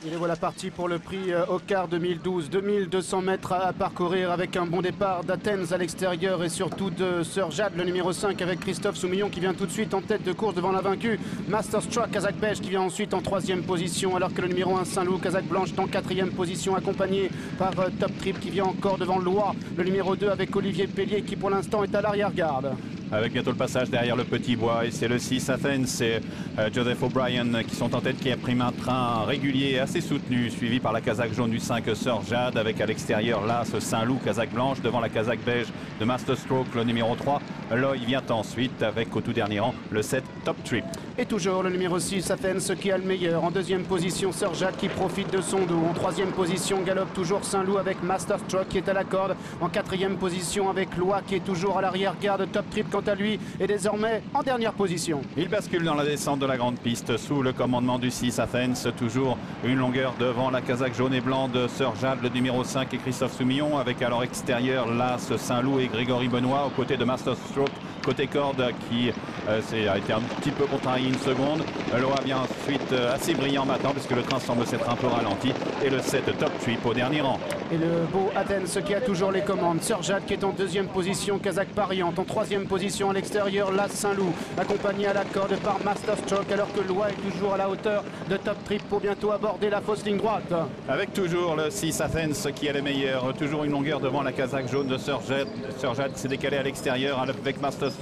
Et les voilà partis pour le prix Ocar 2012. 2200 mètres à parcourir avec un bon départ d'Athens à l'extérieur et surtout de Sir Jade, le numéro 5, avec Christophe Soumillon qui vient tout de suite en tête de course devant l'invaincu Masterstruck Kazakh Beige qui vient ensuite en 3e position, alors que le numéro 1 Saint-Loup Kazakh Blanche est en 4e position, accompagné par Top Trip qui vient encore devant Loire, le numéro 2 avec Olivier Pellier qui pour l'instant est à l'arrière-garde. Avec bientôt le passage derrière le petit bois, et c'est le 6 Athens et Joseph O'Brien qui sont en tête, qui a pris un train régulier et assez soutenu, suivi par la Kazakh jaune du 5 Sir Jade, avec à l'extérieur là ce Saint-Loup Kazakh Blanche devant la Kazakh Beige de Masterstroke, le numéro 3. Là il vient ensuite avec au tout dernier rang le 7 Top Trip. Et toujours le numéro 6 Athens qui a le meilleur. En 2e position Sir Jade qui profite de son dos. En 3e position galope toujours Saint-Loup avec Masterstruck qui est à la corde. En 4e position avec Loire qui est toujours à l'arrière-garde. Top Trip quant à lui est désormais en dernière position. Il bascule dans la descente de la grande piste sous le commandement du 6 Athens. Toujours une longueur devant la Kazakh jaune et blanc de Sir Jade, le numéro 5 et Christophe Soumillon, avec à leur extérieur là ce Saint-Loup et Grégory Benoît aux côtés de Masterstroke. Côté corde qui a été un petit peu contrarié une seconde. Loa vient ensuite assez brillant maintenant puisque le train semble s'être un peu ralenti. Et le 7 Top Trip au dernier rang. Et le beau Athens qui a toujours les commandes. Sir Jade qui est en 2e position, Kazakh Pariante. En 3e position à l'extérieur, là Saint-Loup, accompagné à la corde par Masterstroke, alors que Loa est toujours à la hauteur de Top Trip pour bientôt aborder la fausse ligne droite. Avec toujours le 6 Athens qui est le meilleur. Toujours une longueur devant la Kazakh jaune de Sir Jade. Sir Jade s'est décalé à l'extérieur avec Masterstroke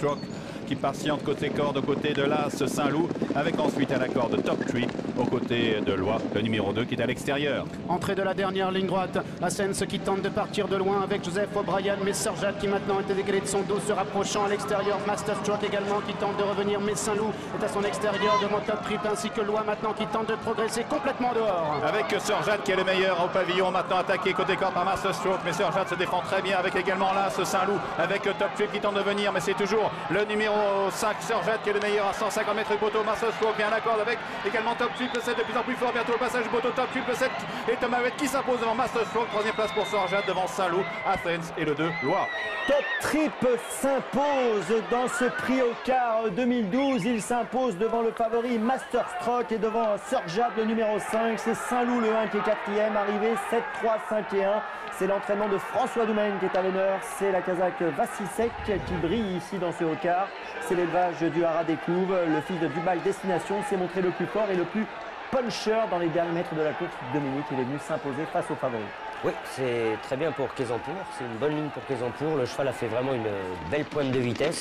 qui patiente côté corde aux côtés de l'As Saint-Loup, avec ensuite à la corde Top Trip aux côtés de Loire, le numéro 2 qui est à l'extérieur. Entrée de la dernière ligne droite, Athens qui tente de partir de loin avec Joseph O'Brien, mais Sir Jade qui maintenant est décalé de son dos, se rapprochant à l'extérieur. Masterstruck également qui tente de revenir, mais Saint-Loup est à son extérieur devant Top Trip, ainsi que Loire maintenant qui tente de progresser complètement dehors. Avec Sir Jade qui est le meilleur au pavillon, maintenant attaqué côté corde par Masterstroke, mais Sir Jade se défend très bien avec également là ce Saint-Loup, avec Top Trip qui tente de venir, mais c'est toujours le numéro 5 Sir Jade qui est le meilleur à 150 mètres du poteau. Masterstroke vient à la corde avec également Top Trip, le 7 de plus en plus fort, bientôt le passage du poteau. Top Trip, le 7 et Thomas Huet qui s'impose devant Masterstroke, 3e place pour Sir Jade devant Saint-Loup, Athens et le 2 Loire. Top Trip s'impose dans ce prix Ocar 2012. Il s'impose devant le favori Masterstroke et devant Sir Jade, le numéro 5. C'est Saint-Loup, le 1 qui est 4e, arrivé 7-3, 5 et 1. C'est l'entraînement de François Doumaine qui est à l'honneur. C'est la Kazakh Vassisek qui brille ici dans ce Ocar. C'est l'élevage du Haras des Couves. Le fils de Dubaï Destination s'est montré le plus fort et le plus puncher dans les derniers mètres de la course. Dominique, il est venu s'imposer face aux favoris. Oui, c'est très bien pour Kézanpour. C'est une bonne ligne pour Kézanpour. Le cheval a fait vraiment une belle pointe de vitesse.